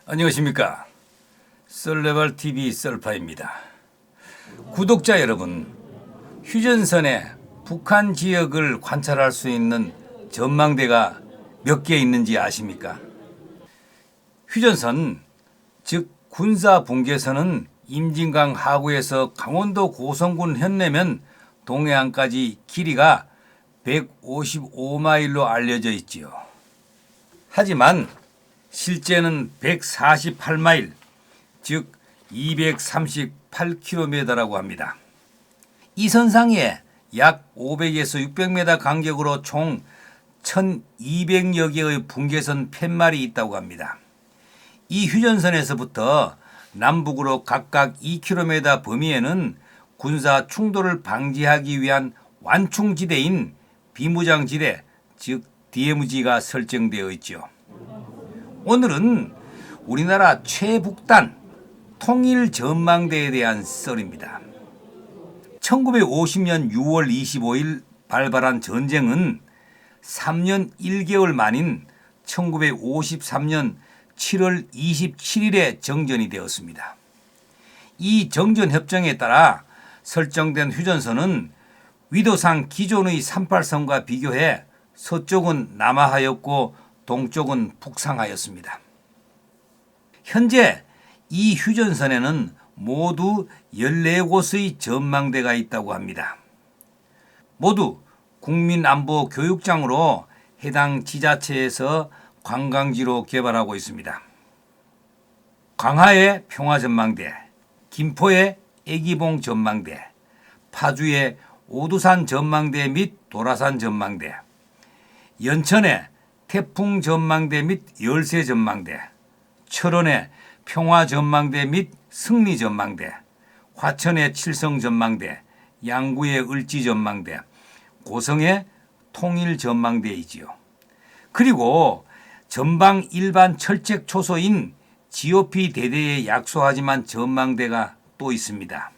안녕하십니까. 썰레발TV 썰파입니다. 구독자 여러분, 휴전선에 북한 지역을 관찰할 수 있는 전망대가 몇 개 있는지 아십니까? 휴전선, 즉 군사분계선은 임진강 하구에서 강원도 고성군 현내면 동해안까지 길이가 155마일로 알려져 있지요. 하지만 실제는 148마일, 즉 238km라고 합니다. 이 선상에 약 500에서 600m 간격으로 총 1200여 개의 분계선 팻말이 있다고 합니다. 이 휴전선에서부터 남북으로 각각 2km 범위에는 군사 충돌을 방지하기 위한 완충지대인 비무장지대, 즉 DMZ가 설정되어 있죠. 오늘은 우리나라 최북단 통일전망대에 대한 썰입니다. 1950년 6월 25일 발발한 전쟁은 3년 1개월 만인 1953년 7월 27일에 정전이 되었습니다. 이 정전 협정에 따라 설정된 휴전선은 위도상 기존의 38선과 비교해 서쪽은 남하하였고 동쪽은 북상하였습니다. 현재 이 휴전선에는 모두 14곳의 전망대가 있다고 합니다. 모두 국민안보교육장으로 해당 지자체에서 관광지로 개발하고 있습니다. 광화의 평화전망대, 김포의 애기봉 전망대, 파주의 오두산 전망대 및 도라산 전망대, 연천의 태풍 전망대 및 열세 전망대, 철원의 평화 전망대 및 승리 전망대, 화천의 칠성 전망대, 양구의 을지 전망대, 고성의 통일 전망대이지요. 그리고 전방 일반 철책 초소인 GOP 대대에 약소하지만 전망대가 또 있습니다.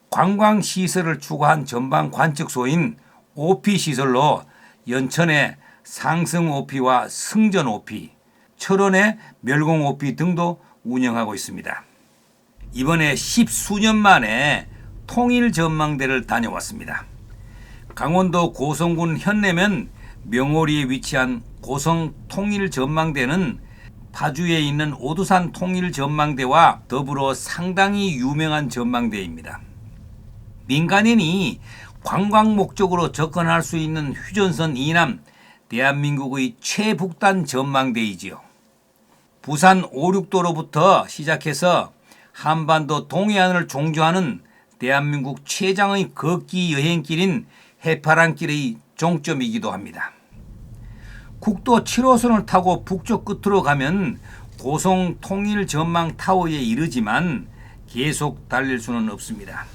관광시설을 추구한 전방 관측소인 OP시설로 연천의 상승 OP와 승전 OP, 철원의 멸공 OP 등도 운영하고 있습니다. 이번에 10수년 만에 통일 전망대를 다녀왔습니다. 강원도 고성군 현내면 명오리에 위치한 고성 통일 전망대는 파주에 있는 오두산 통일 전망대와 더불어 상당히 유명한 전망대입니다. 민간인이 관광 목적으로 접근할 수 있는 휴전선 이남 대한민국의 최북단 전망대이지요. 부산 5, 6도로부터 시작해서 한반도 동해안을 종주하는 대한민국 최장의 걷기 여행길인 해파랑길의 종점이기도 합니다. 국도 7호선을 타고 북쪽 끝으로 가면 고성 통일 전망 타워에 이르지만 계속 달릴 수는 없습니다.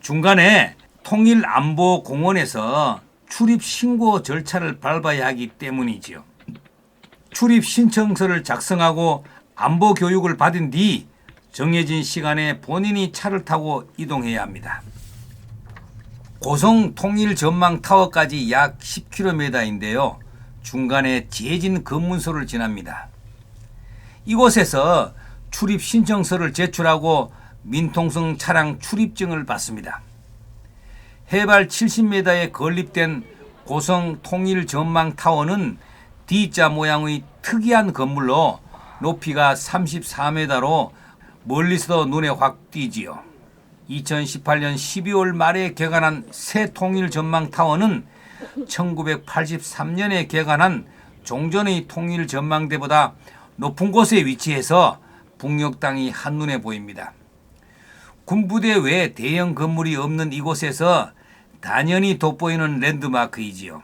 중간에 통일안보공원에서 출입 신고 절차를 밟아야 하기 때문이지요. 출입 신청서를 작성하고 안보 교육을 받은 뒤 정해진 시간에 본인이 차를 타고 이동해야 합니다. 고성 통일 전망 타워까지 약 10km인데요. 중간에 재진 검문소를 지납니다. 이곳에서 출입 신청서를 제출하고 민통성 차량 출입증을 받습니다. 해발 70m에 건립된 고성 통일 전망 타워는 D자 모양의 특이한 건물로 높이가 34m로 멀리서도 눈에 확 띄지요. 2018년 12월 말에 개관한 새 통일 전망 타워는 1983년에 개관한 종전의 통일 전망대보다 높은 곳에 위치해서 북녘 땅이 한눈에 보입니다. 군부대 외 대형 건물이 없는 이곳에서 단연히 돋보이는 랜드마크이지요.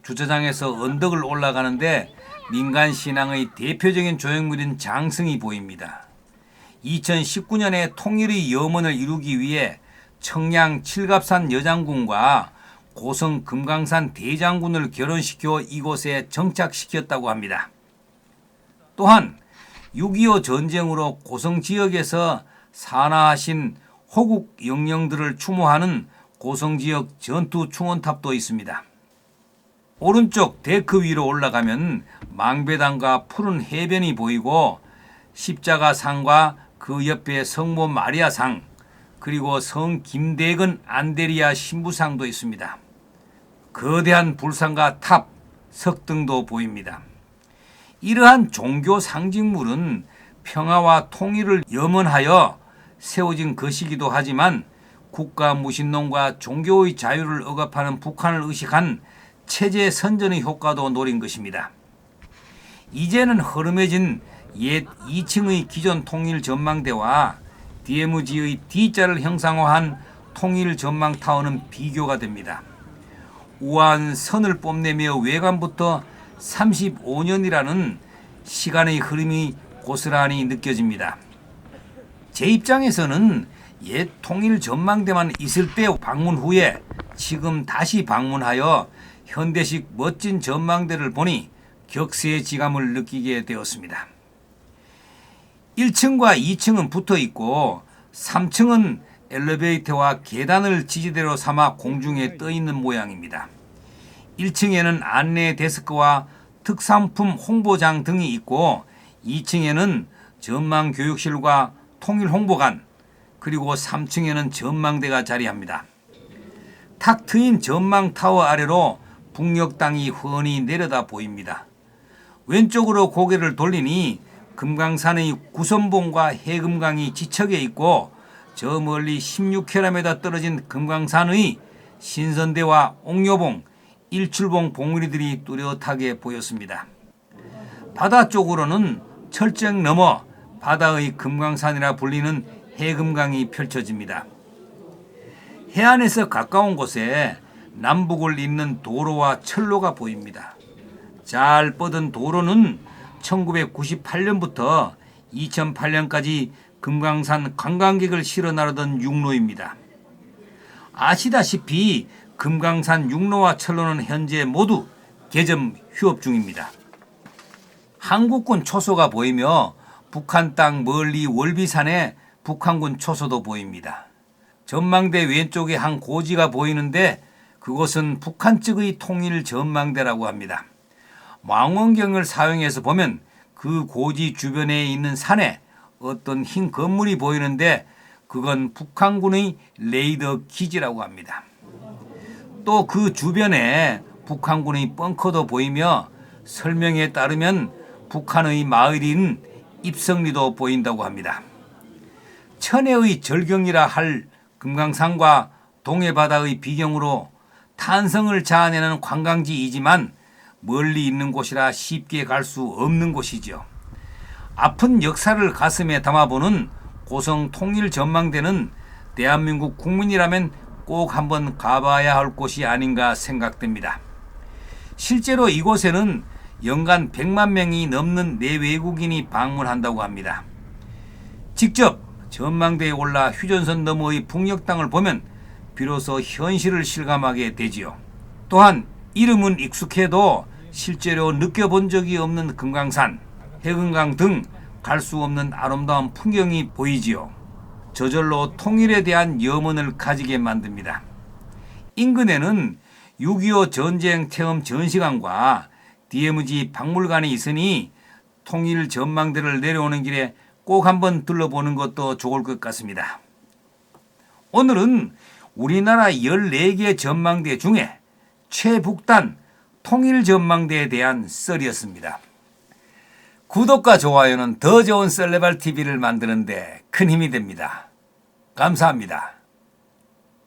주차장에서 언덕을 올라가는데 민간 신앙의 대표적인 조형물인 장승이 보입니다. 2019년에 통일의 염원을 이루기 위해 청양 칠갑산 여장군과 고성 금강산 대장군을 결혼시켜 이곳에 정착시켰다고 합니다. 또한 6.25 전쟁으로 고성 지역에서 산화하신 호국 영령들을 추모하는 고성 지역 전투 충원탑도 있습니다. 오른쪽 데크 위로 올라가면 망배당과 푸른 해변이 보이고 십자가상과 그 옆에 성모 마리아상, 그리고 성 김대근 안데리아 신부상도 있습니다. 거대한 불상과 탑, 석등도 보입니다. 이러한 종교 상징물은 평화와 통일을 염원하여 세워진 것이기도 하지만 국가 무신론과 종교의 자유를 억압하는 북한을 의식한 체제 선전의 효과도 노린 것입니다. 이제는 허름해진 옛 2층의 기존 통일 전망대와 DMZ의 D자를 형상화한 통일 전망타워는 비교가 됩니다. 우아한 선을 뽐내며 외관부터 35년이라는 시간의 흐름이 고스란히 느껴집니다. 제 입장에서는 옛 통일 전망대만 있을 때 방문 후에 지금 다시 방문하여 현대식 멋진 전망대를 보니 격세의 지감을 느끼게 되었습니다. 1층과 2층은 붙어 있고 3층은 엘리베이터와 계단을 지지대로 삼아 공중에 떠 있는 모양입니다. 1층에는 안내 데스크와 특산품 홍보장 등이 있고 2층에는 전망교육실과 통일홍보관, 그리고 3층에는 전망대가 자리합니다. 탁 트인 전망타워 아래로 북녘땅이 훤히 내려다 보입니다. 왼쪽으로 고개를 돌리니 금강산의 구선봉과 해금강이 지척에 있고 저 멀리 16km 떨어진 금강산의 신선대와 옥녀봉, 일출봉 봉우리들이 뚜렷하게 보였습니다. 바다 쪽으로는 철정 너머 바다의 금강산이라 불리는 해금강이 펼쳐집니다. 해안에서 가까운 곳에 남북을 잇는 도로와 철로가 보입니다. 잘 뻗은 도로는 1998년부터 2008년까지 금강산 관광객을 실어 나르던 육로입니다. 아시다시피 금강산 육로와 철로는 현재 모두 개점 휴업 중입니다. 한국군 초소가 보이며 북한 땅 멀리 월비산에 북한군 초소도 보입니다. 전망대 왼쪽에 한 고지가 보이는데 그곳은 북한 측의 통일 전망대라고 합니다. 망원경을 사용해서 보면 그 고지 주변에 있는 산에 어떤 흰 건물이 보이는데 그건 북한군의 레이더 기지라고 합니다. 또 그 주변에 북한군의 벙커도 보이며 설명에 따르면 북한의 마을인 입성리도 보인다고 합니다. 천혜의 절경이라 할 금강산과 동해바다의 비경으로 탄성을 자아내는 관광지이지만 멀리 있는 곳이라 쉽게 갈 수 없는 곳이죠. 아픈 역사를 가슴에 담아보는 고성 통일 전망대는 대한민국 국민이라면 꼭 한번 가봐야 할 곳이 아닌가 생각됩니다. 실제로 이곳에는 연간 100만 명이 넘는 내외국인이 방문한다고 합니다. 직접 전망대에 올라 휴전선 너머의 북녘 땅을 보면 비로소 현실을 실감하게 되지요. 또한 이름은 익숙해도 실제로 느껴본 적이 없는 금강산, 해금강 등 갈 수 없는 아름다운 풍경이 보이지요. 저절로 통일에 대한 염원을 가지게 만듭니다. 인근에는 6.25 전쟁 체험 전시관과 DMZ 박물관이 있으니 통일 전망대를 내려오는 길에 꼭 한번 들러보는 것도 좋을 것 같습니다. 오늘은 우리나라 14개 전망대 중에 최북단 통일 전망대에 대한 썰이었습니다. 구독과 좋아요는 더 좋은 썰레발 TV를 만드는 데 큰 힘이 됩니다. 감사합니다.